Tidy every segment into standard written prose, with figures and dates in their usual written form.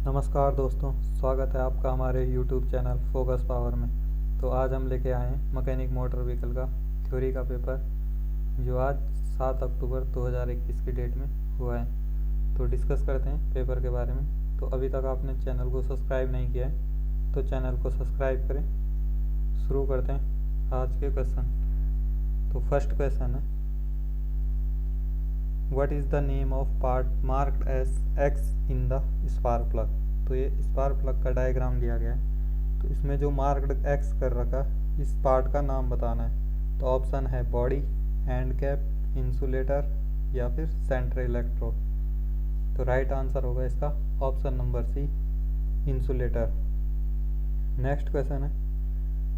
नमस्कार दोस्तों, स्वागत है आपका हमारे YouTube चैनल फोकस पावर में। तो आज हम लेके आए हैं मैकेनिक मोटर व्हीकल का थ्योरी का पेपर, जो आज 7 अक्टूबर 2021 की डेट में हुआ है। तो डिस्कस करते हैं पेपर के बारे में। तो अभी तक आपने चैनल को सब्सक्राइब नहीं किया है तो चैनल को सब्सक्राइब करें। शुरू करते हैं आज के क्वेश्चन। तो फर्स्ट क्वेश्चन है, what is the name of part marked as X in the spark plug. तो ये स्पार्क प्लग का डायग्राम दिया गया है। तो इसमें जो मार्क्ड एक्स कर रखा है, इस पार्ट का नाम बताना है। तो ऑप्शन है बॉडी, हैंड कैप, इंसुलेटर या फिर सेंटर इलेक्ट्रोड। तो राइट आंसर होगा इसका option number C, insulator. Next question है,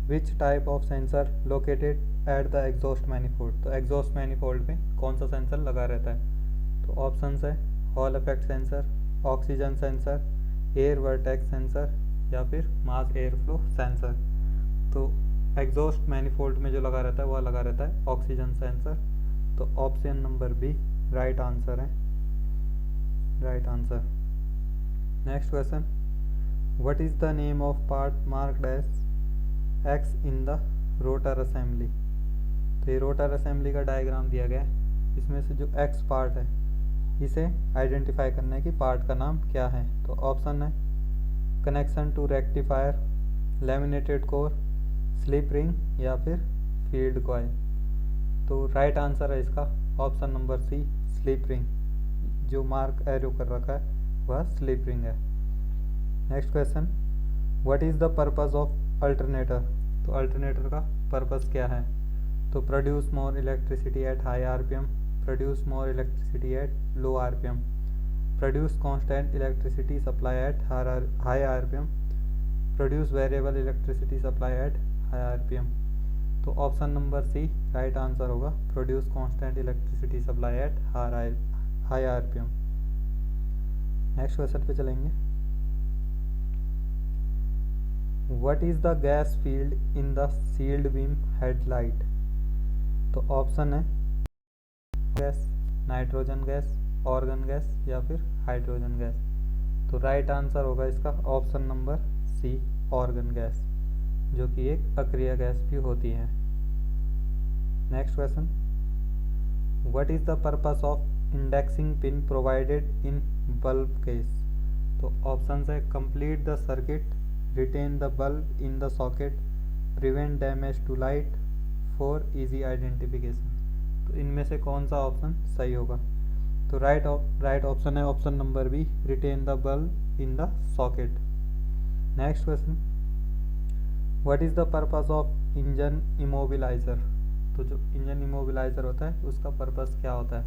which type of sensor located at the exhaust manifold. तो एग्जॉस्ट मैनिफोल्ड में कौन सा सेंसर लगा रहता है। तो ऑप्शंस है Hall effect sensor, oxygen sensor, air vertex sensor या फिर मास एयर फ्लो सेंसर। तो एग्जॉस्ट मैनिफोल्ड में जो लगा रहता है वह लगा रहता है ऑक्सीजन सेंसर। तो option number B right answer है, right answer. Next question, what is the name of part marked as X in the rotor assembly. तो ये रोटर असेंबली का डायग्राम दिया गया है। इसमें से जो एक्स पार्ट है इसे आइडेंटिफाई करना है कि पार्ट का नाम क्या है। तो ऑप्शन है connection to rectifier, laminated core, slip ring या फिर फील्ड कॉइल। तो राइट आंसर है इसका option number C, slip ring. जो मार्क एरो कर रखा है वह स्लिप रिंग है। Next question, what is the purpose of alternator. तो अल्टरनेटर का पर्पस क्या है। तो produce more electricity at high RPM, produce more electricity at low RPM, produce constant electricity supply at high RPM, produce variable electricity supply at high RPM. तो option number C right answer होगा, produce constant electricity supply at high RPM. Next question पे चलेंगे, what is the gas field in the sealed beam headlight. तो option है gas, nitrogen gas, argon gas या फिर hydrogen gas. तो right answer होगा इसका option number C, argon gas, जो कि एक अक्रिय गैस भी होती है। Next question, what is the purpose of indexing pin provided in bulb case. तो ऑप्शन है complete the circuit, retain the bulb in the socket, prevent damage to light, for easy identification। तो इनमें से कौन सा ऑप्शन सही होगा। तो राइट ऑप्शन है option number B, retain the bulb in the socket। Next question, what is the purpose of engine immobiliser. तो जो इंजन इमोबिलाइजर होता है उसका पर्पस क्या होता है,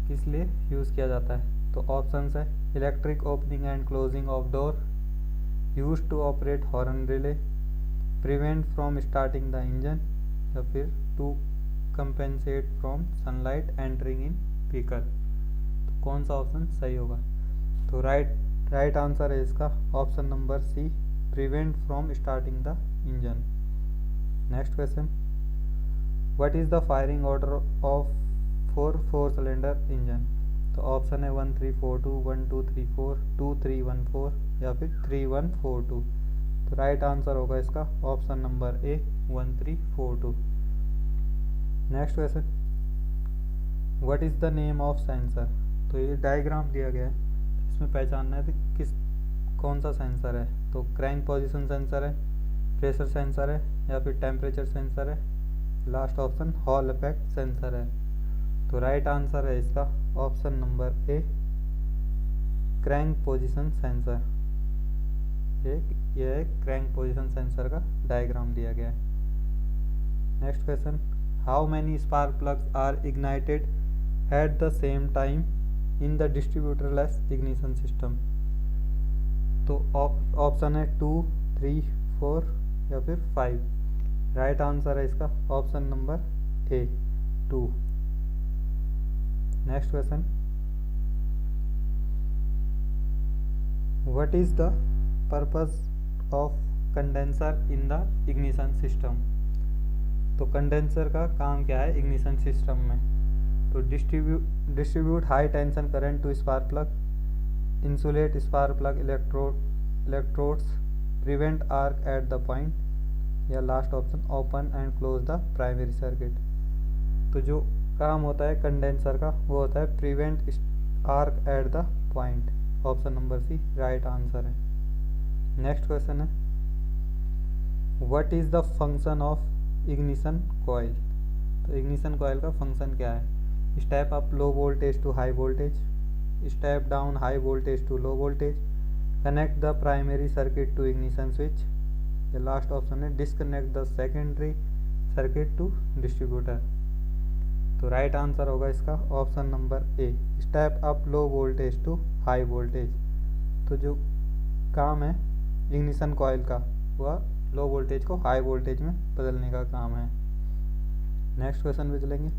किस लिए यूज़ किया जाता है। तो ऑप्शंस है electric opening and closing of door, used to operate horn relay, prevent from starting the engine या फिर to compensate from sunlight entering in vehicle। तो कौन सा ऑप्शन सही होगा। तो राइट आंसर है इसका option number C, prevent from starting the engine. Next question, what is the firing order of 4 cylinder engine. तो ऑप्शन है 1342, 1234, 2314 या फिर 3142। तो राइट आंसर होगा इसका option number A, 1342। Next question, what is the name of sensor. तो ये diagram दिया गया है, इसमें पहचानना है कि कौन सा सेंसर है। तो क्रैंक पोजीशन सेंसर है, प्रेशर सेंसर है या फिर टेम्परेचर सेंसर है। Last option Hall effect sensor है। तो राइट आंसर है इसका option number A, crank position sensor. यह एक क्रैंक पोजीशन सेंसर का डायग्राम दिया गया है। Next question, how many spark plugs are ignited at the same time in the distributorless ignition system. तो ऑप्शन है 2, 3, 4 या फिर 5। राइट आंसर है इसका option number A, 2। Next question, what is the purpose of condenser in the ignition system. तो condenser का काम क्या है इग्निशन सिस्टम में। तो distribute high tension current to spark plug, insulate spark plug electrodes, prevent arc at the point, या last option open and close the primary circuit. तो जो काम होता है कंडेंसर का वो होता है prevent arc at the point. Option number C right answer है। नेक्स्ट क्वेश्चन है what is the function of ignition coil. तो इग्निशन कॉइल का फंक्शन क्या है? Step up low voltage to high voltage, step down high voltage to low voltage, connect the primary circuit to ignition switch, या last option है disconnect the secondary circuit to distributor. तो right answer होगा इसका option number A, step up low voltage to high voltage. तो जो काम है ignition coil का वह लो वोल्टेज को हाई वोल्टेज में बदलने का काम है। नेक्स्ट क्वेश्चन पे चलेंगे,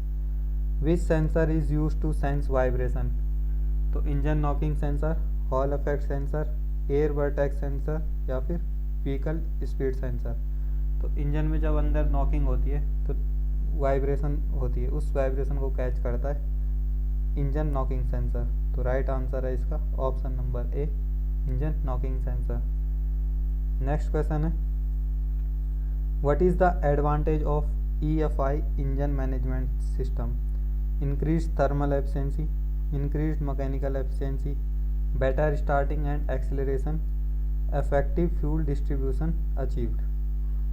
which sensor is use to sense vibration. तो engine knocking sensor, Hall effect sensor, air vertex sensor, या फिर व्हीकल स्पीड सेंसर। तो इंजन में जब अंदर नॉकिंग होती है तो वाइब्रेशन होती है, उस वाइब्रेशन को कैच करता है इंजन नॉकिंग सेंसर। तो राइट आंसर है इसका option number A, engine knocking sensor. Next question है what is the advantage of EFI engine management system. Increase thermal efficiency, increase mechanical efficiency, better starting and acceleration, effective fuel distribution achieved.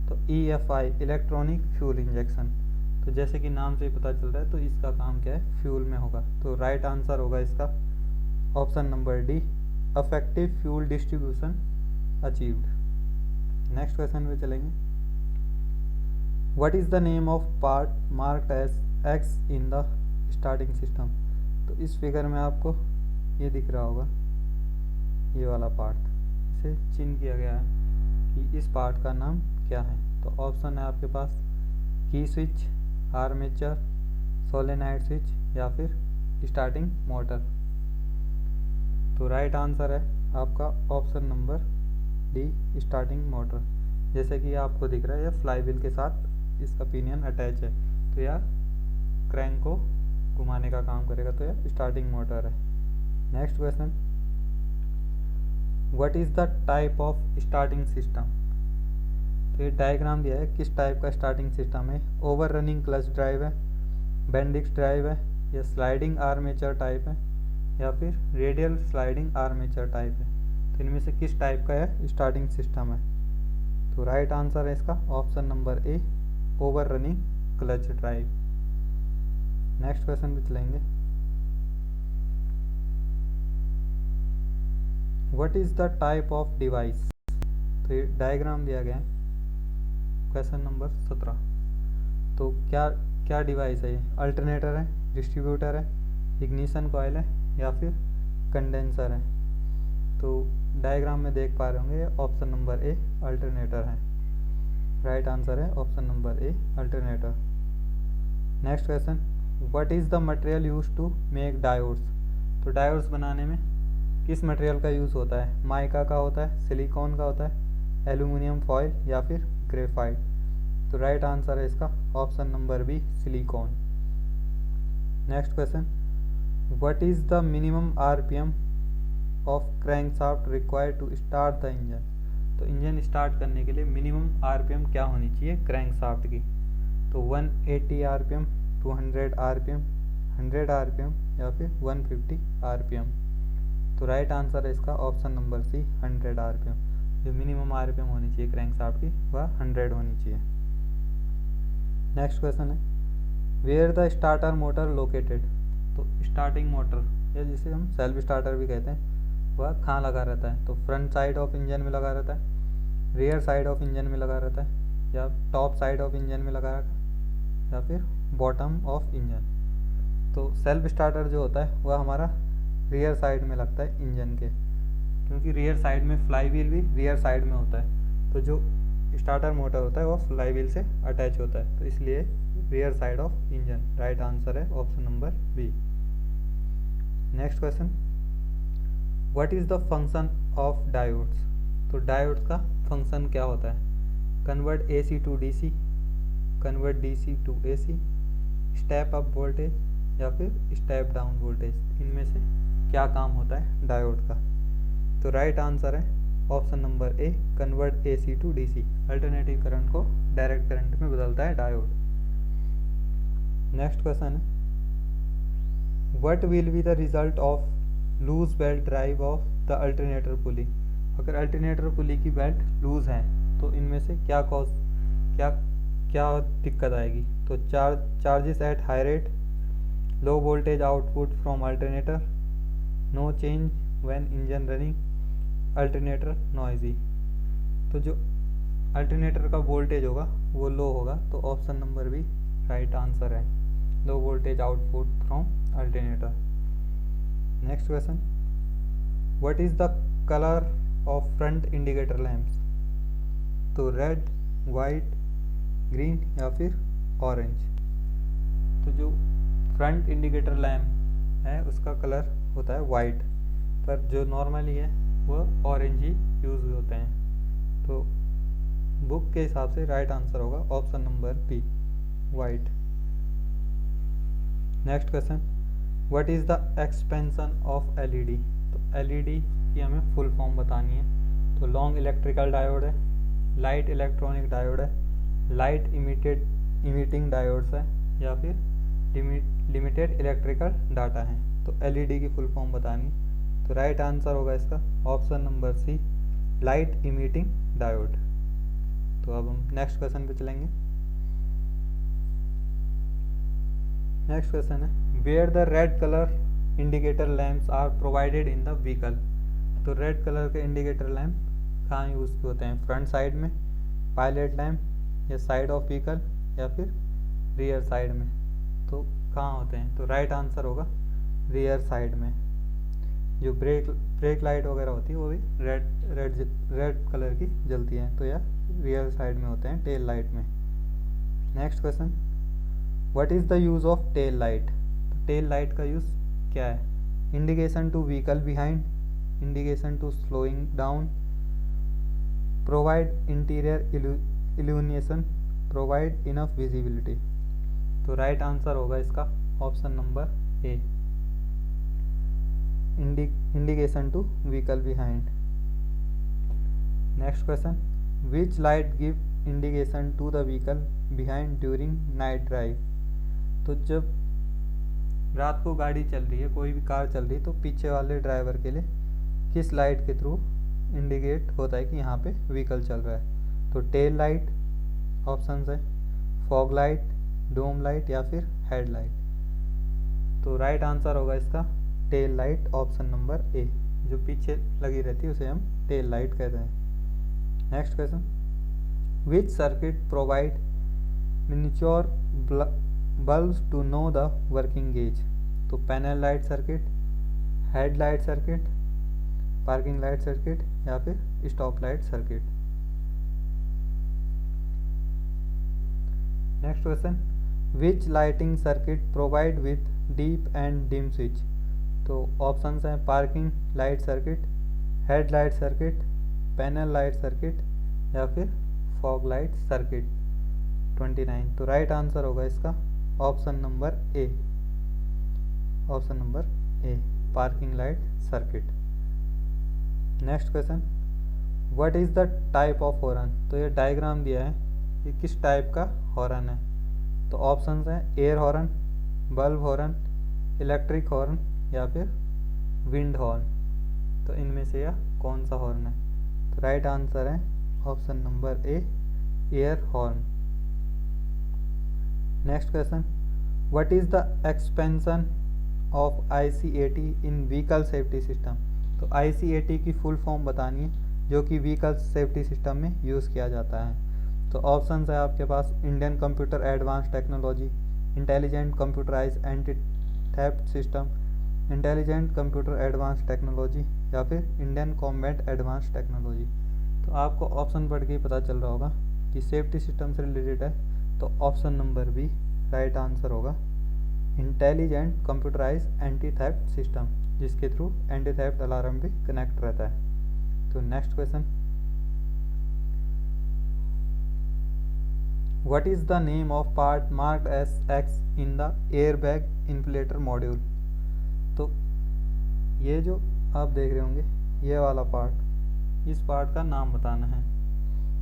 तो EFI electronic fuel injection, तो जैसे कि नाम से ही पता चल रहा है तो इसका काम क्या है, फ्यूल में होगा। तो राइट आंसर होगा इसका option number D, effective fuel distribution achieved. Next question पे चलेंगे, what is the name of part marked as X in the starting system. तो इस फिगर में आपको ये दिख रहा होगा, ये वाला पार्ट इसे चिन्ह किया गया है कि इस पार्ट का नाम क्या है। तो ऑप्शन है आपके पास की स्विच, आर्मेचर, सोलेनाइड स्विच, या फिर स्टार्टिंग मोटर। तो राइट आंसर है आपका option number D, starting motor. जैसे कि आपको दिख रहा है यह फ्लाई व्हील के साथ इसका पिनियन अटैच है, तो यह क्रैंक को घुमाने का काम करेगा, तो यह स्टार्टिंग मोटर है। Next question, what is the type of starting system. तो ये डायग्राम दिया है किस टाइप का स्टार्टिंग सिस्टम है, ओवर रनिंग क्लच ड्राइव है, बेंडिक्स ड्राइव है, या स्लाइडिंग आर्मेचर टाइप है, या फिर रेडियल स्लाइडिंग आर्मेचर टाइप है। तो इनमें से किस टाइप का यह स्टार्टिंग सिस्टम है। तो राइट आंसर है इसका ऑप्शन नंबर ए, over running clutch drive. Next question पे चलेंगे, what is the type of device. तो ये डायग्राम दिया गया है क्वेश्चन नंबर 17। तो क्या क्या डिवाइस है ये, अल्टरनेटर है, डिस्ट्रीब्यूटर है, इग्निशन कॉइल है, या फिर कंडेंसर है। तो डायग्राम में देख पा रहे होंगे ऑप्शन नंबर ए अल्टरनेटर है। राइट आंसर है option number A alternator. Next question, what is the material use to make diodes. तो डायोड्स बनाने में किस मटेरियल का यूज़ होता है, माइका का होता है, सिलिकॉन का होता है, एल्यूमिनियम फॉयल, या फिर ग्रेफाइट। तो राइट आंसर है इसका option number B, silicon. Next question, what is the minimum RPM of crankshaft required to start the engine. तो इंजन स्टार्ट करने के लिए मिनिमम RPM क्या होनी चाहिए क्रैंकशाफ्ट की। तो 180 RPM, 200 RPM, 100 RPM, या फिर 150 RPM। तो राइट आंसर है इसका ऑप्शन नंबर सी, 100 RPM। जो मिनिमम RPM होनी चाहिए क्रैंकशाफ्ट की वह 100 होनी चाहिए। नेक्स्ट क्वेश्चन है, where the starter motor located. तो स्टार्टिंग मोटर या जिसे हम सेल्फ स्टार्टर भी कहते हैं वह कहाँ लगा रहता है। तो फ्रंट साइड ऑफ इंजन में लगा रहता है, रियर साइड ऑफ इंजन में लगा रहता है, या टॉप साइड ऑफ इंजन में लगा रहता है, या फिर बॉटम ऑफ इंजन। तो सेल्फ स्टार्टर जो होता है वह हमारा रियर साइड में लगता है इंजन के, क्योंकि रियर साइड में फ्लाई व्हील भी रियर साइड में होता है। तो जो स्टार्टर मोटर होता है वह फ्लाई व्हील से अटैच होता है, तो इसलिए rear side of engine. Right answer है option number B. Next question, what is the function of diodes. तो डायोड्स का फंक्शन क्या होता है, convert AC to DC, convert DC to AC, step up voltage, या फिर स्टेप डाउन वोल्टेज। इनमें से क्या काम होता है डायोड का। तो राइट आंसर है option number A, convert AC to DC। Alternative current को डायरेक्ट करंट में बदलता है डायोड। नेक्स्ट क्वेश्चन है, what will be the result of loose belt drive of the alternator pulley. अगर अल्टरनेटर पुली की बेल्ट लूज है तो इनमें से क्या क्या दिक्कत आएगी। तो charges at high rate, low voltage output from alternator, no change when engine running, alternator noisy. तो जो अल्टरनेटर का वोल्टेज होगा वो लो होगा, तो option number B right answer है, low voltage output from alternator. Next question, what is the colour of front indicator lamps. तो red, white, green या फिर ऑरेंज। तो जो फ्रंट इंडिकेटर लैंप है उसका कलर होता है वाइट, पर जो नॉर्मली है वो ऑरेंज ही यूज होते हैं। तो बुक के हिसाब से राइट आंसर होगा option number B, white. Next question, what is the expansion of LED। तो LED की हमें फुल फॉर्म बतानी है। तो लॉन्ग इलेक्ट्रिकल डायोड है, लाइट इलेक्ट्रॉनिक डायोड है, लाइट इमिटिंग डायोड्स है या फिर लिमिटेड इलेक्ट्रिकल डाटा है। तो LED की फुल फॉर्म बतानी, तो राइट आंसर होगा इसका option number C, light emitting diode. तो अब हम नेक्स्ट क्वेश्चन पे चलेंगे। नेक्स्ट क्वेश्चन है, where the red colour indicator lamps are provided in the vehicle. तो रेड कलर के इंडिकेटर लैंप कहाँ यूज होते हैं, फ्रंट साइड में, पायलट लैंप या साइड ऑफ व्हीकल या फिर रियर साइड में। तो कहाँ होते हैं, तो राइट आंसर होगा रियर साइड में। जो ब्रेक लाइट वगैरह होती है वो भी रेड कलर की जलती है, तो यह रियर साइड में होते हैं, टेल लाइट में। Next question, what is the use of tail light. तो टेल लाइट का यूज़ क्या है, indication to vehicle behind, indication to slowing down, provide interior illumination, provide enough visibility. तो राइट आंसर होगा इसका option number A, indication to vehicle behind. Next question, which light give indication to the vehicle behind during night drive. तो जब रात को गाड़ी चल रही है, कोई भी कार चल रही है, तो पीछे वाले ड्राइवर के लिए किस लाइट के थ्रू इंडिकेट होता है कि यहाँ पे व्हीकल चल रहा है। तो टेल लाइट ऑप्शन है, फॉग लाइट, डोम लाइट या फिर हेड लाइट। तो राइट आंसर होगा इसका टेल लाइट, ऑप्शन नंबर ए। जो पीछे लगी रहती है उसे हम टेल लाइट कहते हैं। Next question, which circuit provide miniature bulbs to know the working gauge. तो panel light circuit, head light circuit, parking light circuit या फिर stop light circuit. Next question, which lighting circuit provide with deep and dim switch. तो options हैं parking light circuit, head light circuit, panel light circuit या फिर fog light circuit. 29। तो right answer होगा इसका option number A, option number A, parking light circuit. Next question, what is the type of horn. तो ये diagram दिया है, ये किस टाइप का हॉर्न है। तो ऑप्शंस हैं air horn, bulb horn, electric horn या फिर विंड हॉर्न। तो इनमें से यह कौन सा हॉर्न है। तो राइट आंसर है option number A, air horn. Next question, what is the expansion of IC80 in vehicle safety system. तो IC80 की फुल फॉर्म बतानी है जो कि व्हीकल सेफ्टी सिस्टम में यूज़ किया जाता है। तो ऑप्शन है आपके पास Indian computer advance technology, intelligent computerise anti theft system, intelligent computer advance technology या फिर इंडियन कॉम्बैट एडवांस टेक्नोलॉजी। तो आपको ऑप्शन पढ़ के ही पता चल रहा होगा कि सेफ्टी सिस्टम से रिलेटेड है, तो option number B right answer होगा, intelligent computerise anti theft system, जिसके थ्रू एंटी थेफ्ट अलार्म भी कनेक्ट रहता है। तो next question, what is the name of part marked as X in the airbag inflator module. तो ये जो आप देख रहे होंगे ये वाला पार्ट, इस पार्ट का नाम बताना है।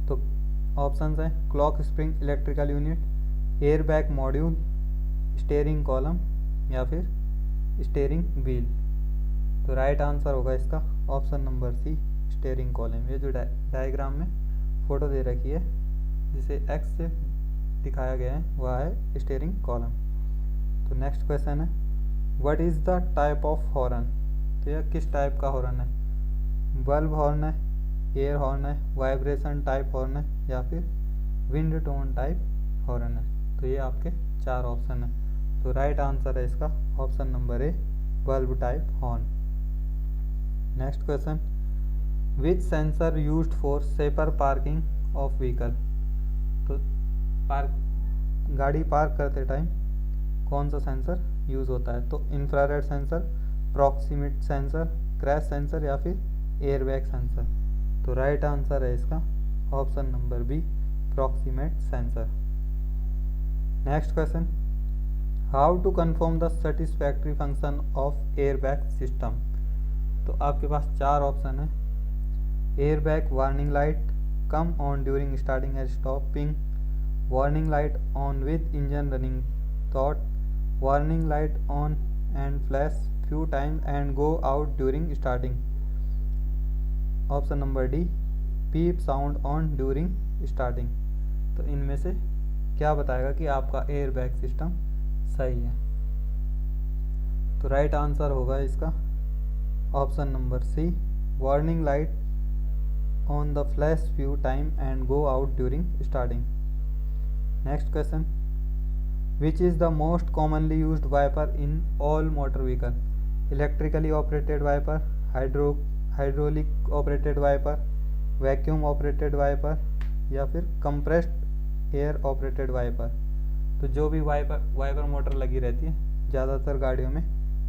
तो ऑप्शंस हैं clock spring electrical unit, air bag module, steering column या फिर स्टीयरिंग व्हील। तो राइट आंसर होगा इसका option number C, steering column. ये जो डायग्राम में फ़ोटो दे रखी है जिसे एक्स से दिखाया गया है वह है स्टीयरिंग कॉलम। तो नेक्स्ट क्वेश्चन है what is the type of horn. तो यह किस टाइप का हॉर्न है, बल्ब हॉर्न है, एयर हॉर्न है, वाइब्रेशन टाइप हॉर्न है या फिर विंड टोन टाइप हॉर्न है। तो ये आपके 4 ऑप्शन है। तो राइट आंसर है इसका option number A, bulb type horn. Next question which sensor used for safer parking of vehicle. तो गाड़ी पार्क करते टाइम कौन सा सेंसर यूज़ होता है। तो infrared sensor, proximity sensor, crash sensor या फिर एयरबैग सेंसर। तो राइट आंसर है इसका option number B, proximity sensor. Next question how to confirm the satisfactory function of airbag system. तो आपके पास 4 ऑप्शन है, airbag warning light come on during starting and stopping, warning light on with engine running thought, warning light on and flash few time and go out during starting. Option number D, beep sound on during starting. तो इनमें से क्या बताएगा कि आपका airbag system सही है। तो राइट आंसर होगा इसका option number C, warning light on the flash few time and go out during starting. Next question which is the most commonly used wiper in all motor vehicle. Electrically operated wiper, hydraulic operated wiper, vacuum operated wiper या फिर compressed air operated wiper. तो जो भी wiper motor लगी रहती है ज़्यादातर गाड़ियों में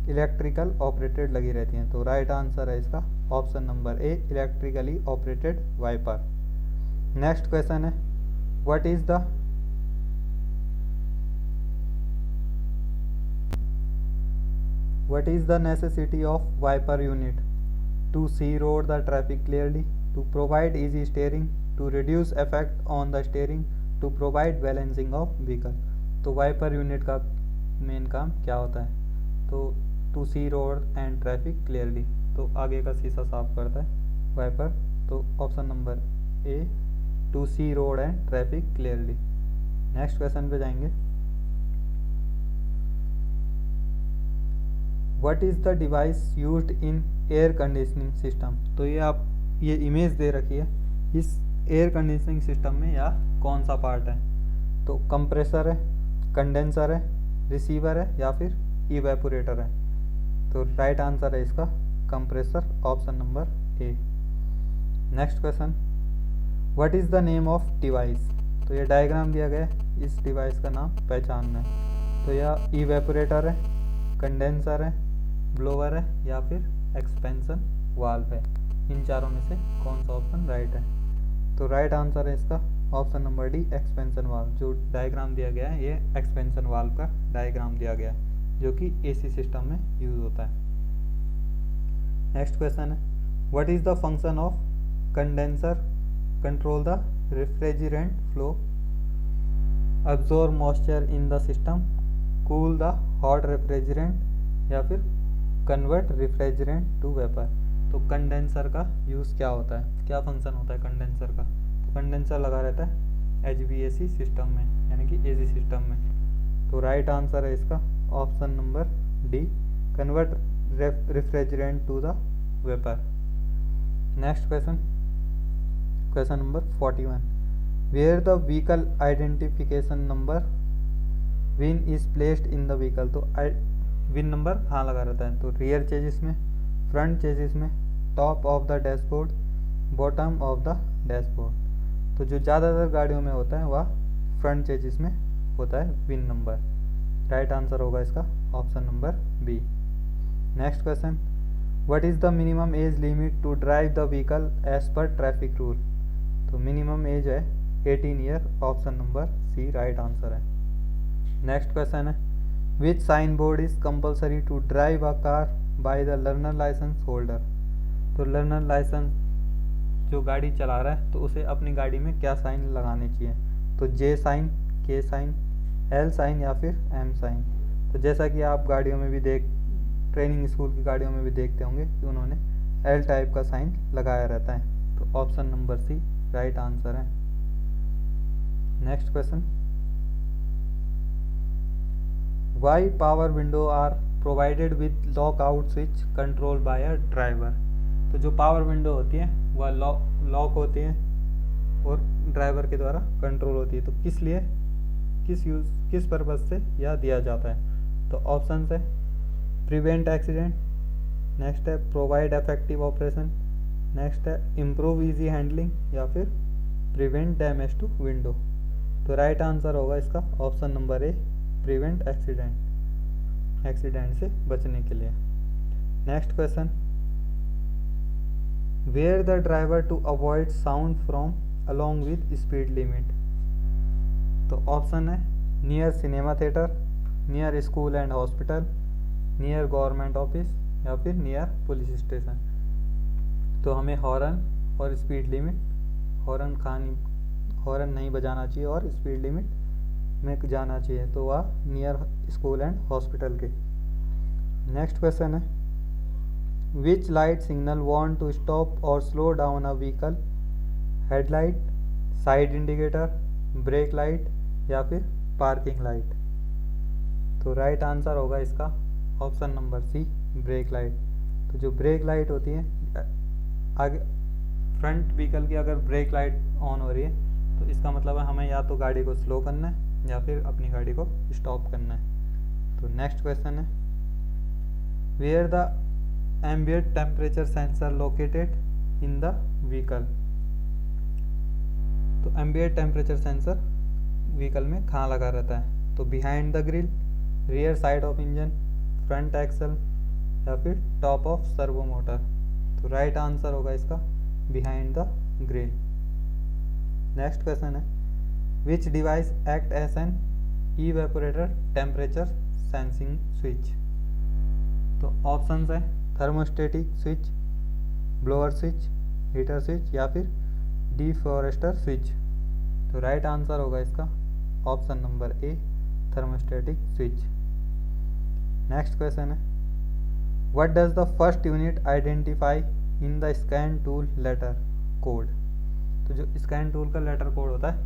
इलेक्ट्रिकल ऑपरेटेड लगी रहती हैं। तो राइट आंसर है इसका option number A, electrically operated wiper. Next question है what is the necessity of wiper unit to see road the traffic clearly, to provide easy steering, to reduce effect on the steering, to provide balancing of vehicle. तो wiper unit का main काम क्या होता है। तो to see road and traffic clearly, तो आगे का शीशा साफ करता है वाइपर। तो option number A, to see road and traffic clearly. Next question पे जाएंगे what is the device used in air conditioning system. तो ये इमेज दे रखी है, इस एयर कंडीशनिंग सिस्टम में या कौन सा पार्ट है। तो कंप्रेसर है, कंडेंसर है, रिसीवर है या फिर इवेपोरेटर है। तो राइट आंसर है इसका compressor, option number A. Next question what is the name of device. तो ये डायग्राम दिया गया है, इस डिवाइस का नाम पहचानना है। तो यह इवेपोरेटर है, कंडेंसर है, ब्लोअर है या फिर एक्सपेंशन वाल्व है। इन चारों में से कौन सा ऑप्शन राइट है। तो राइट आंसर है इसका option number D, expansion valve. जो डायग्राम दिया गया है ये एक्सपेंशन वाल्व का डायग्राम दिया गया है जो कि एसी सिस्टम में यूज होता है। नेक्स्ट क्वेश्चन है what is the function of condenser, control the refrigerant flow, absorb moisture in the system, cool the hot refrigerant या फिर convert refrigerant to vapor। तो कंडेंसर का यूज़ क्या होता है, क्या फंक्शन होता है कंडेंसर का। तो कंडेंसर लगा रहता है HVAC सिस्टम में यानी कि एसी सिस्टम में। तो राइट आंसर है इसका option number D, convert refrigerant to the vapour. Next question, question number 41, where the vehicle identification number VIN is placed in the vehicle. तो विन नंबर कहाँ लगा रहता है। तो रियर चेजिस में, फ्रंट चेजिस में, top of the dashboard, bottom of the dashboard. तो जो ज़्यादातर गाड़ियों में होता है वह फ्रंट चेजिस में होता है विन नंबर। राइट आंसर होगा इसका option number B. Next question, what is the minimum age limit to drive the vehicle as per traffic rule. तो मिनिमम एज है 18 year, option number C right answer है। Next question है which sign board is compulsory to drive a car by the learner licence holder. तो learner licence जो गाड़ी चला रहा है तो उसे अपनी गाड़ी में क्या साइन लगाने चाहिए, तो जे साइन, के साइन, एल साइन या फिर एम साइन। तो जैसा कि आप गाड़ियों में भी ट्रेनिंग स्कूल की गाड़ियों में भी देखते होंगे कि उन्होंने एल टाइप का साइन लगाया रहता है। तो option number C right answer है। Next question, why power window are provided with lockout switch control by a driver. तो जो पावर विंडो होती है वह लॉक होती है और ड्राइवर के द्वारा कंट्रोल होती है। तो किस लिए, किस पर्पज से यह दिया जाता है। तो ऑप्शन है प्रिवेंट एक्सीडेंट, नेक्स्ट है प्रोवाइड इफेक्टिव ऑपरेशन, नेक्स्ट है इम्प्रूव इजी हैंडलिंग या फिर प्रिवेंट डैमेज टू विंडो। तो राइट आंसर होगा इसका option number A, prevent accident से बचने के लिए। Next question, where the driver to avoid sound from along with speed limit. तो ऑप्शन है near cinema theatre, near school and hospital, near government office या फिर नियर पुलिस स्टेशन। तो हमें हॉर्न और स्पीड लिमिट, हॉर्न नहीं बजाना चाहिए और स्पीड लिमिट में जाना चाहिए। तो वह नियर स्कूल एंड हॉस्पिटल के। नेक्स्ट क्वेश्चन है, which light signal want to stop और slow down a vehicle, headlight, side indicator, brake light या फिर पार्किंग लाइट। तो राइट आंसर होगा इसका option number C, brake light. तो जो ब्रेक लाइट होती है आगे फ्रंट व्हीकल की अगर ब्रेक लाइट ऑन हो रही है तो इसका मतलब है हमें या तो गाड़ी को स्लो करना है या फिर अपनी गाड़ी को स्टॉप करना है। तो नेक्स्ट क्वेश्चन है, where the ambient temperature sensor located in the vehicle. तो एम्बिएंट टेम्परेचर सेंसर व्हीकल में कहाँ लगा रहता है। तो behind the grille, rear side of engine, front axle या फिर टॉप ऑफ सर्वो मोटर। तो राइट आंसर होगा इसका behind the grille. Next question है, which device act as an evaporator temperature sensing switch. तो ऑप्शंस है thermostatic switch, blower switch, heater switch या फिर डिफॉरेस्टर स्विच। तो राइट आंसर होगा इसका option number A, thermostatic switch. Next question है, what does the first unit identify in the scan tool letter code. तो जो स्कैन टूल का letter code होता है,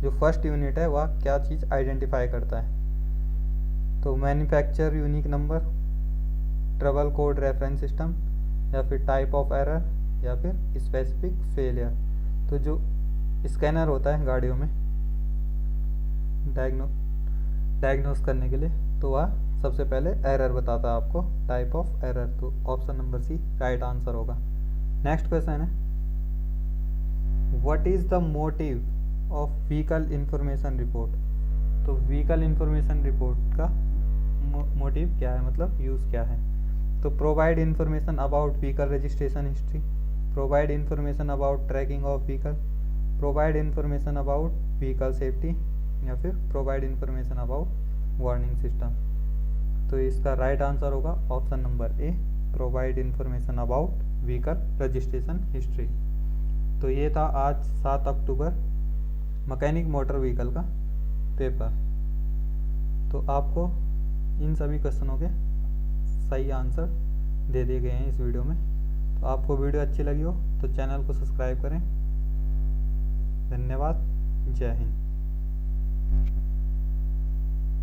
जो फर्स्ट यूनिट है वह क्या चीज़ आइडेंटिफाई करता है। तो manufacture unique number, trouble code reference system या फिर टाइप ऑफ एरर या फिर स्पेसिफिक फेलियर। तो जो स्कैनर होता है गाड़ियों में डायग्नोस करने के लिए, तो वह सबसे पहले एरर बताता है आपको, टाइप ऑफ एरर। तो option number C right answer होगा। नेक्स्ट क्वेश्चन है, what is the motive of vehicle information report. तो व्हीकल इंफॉर्मेशन रिपोर्ट का मोटिव क्या है, मतलब यूज़ क्या है। तो provide information about vehicle registration history, provide information about tracking of vehicle, provide information about vehicle safety या फिर provide information about warning system. तो इसका राइट आंसर होगा option number A, provide information about vehicle registration history. तो ये था आज 7 अक्टूबर mechanic motor vehicle का पेपर। तो आपको इन सभी क्वेश्चनों के सही आंसर दे दिए गए हैं इस वीडियो में। तो आपको वीडियो अच्छी लगी हो तो चैनल को सब्सक्राइब करें। धन्यवाद, जय हिंद।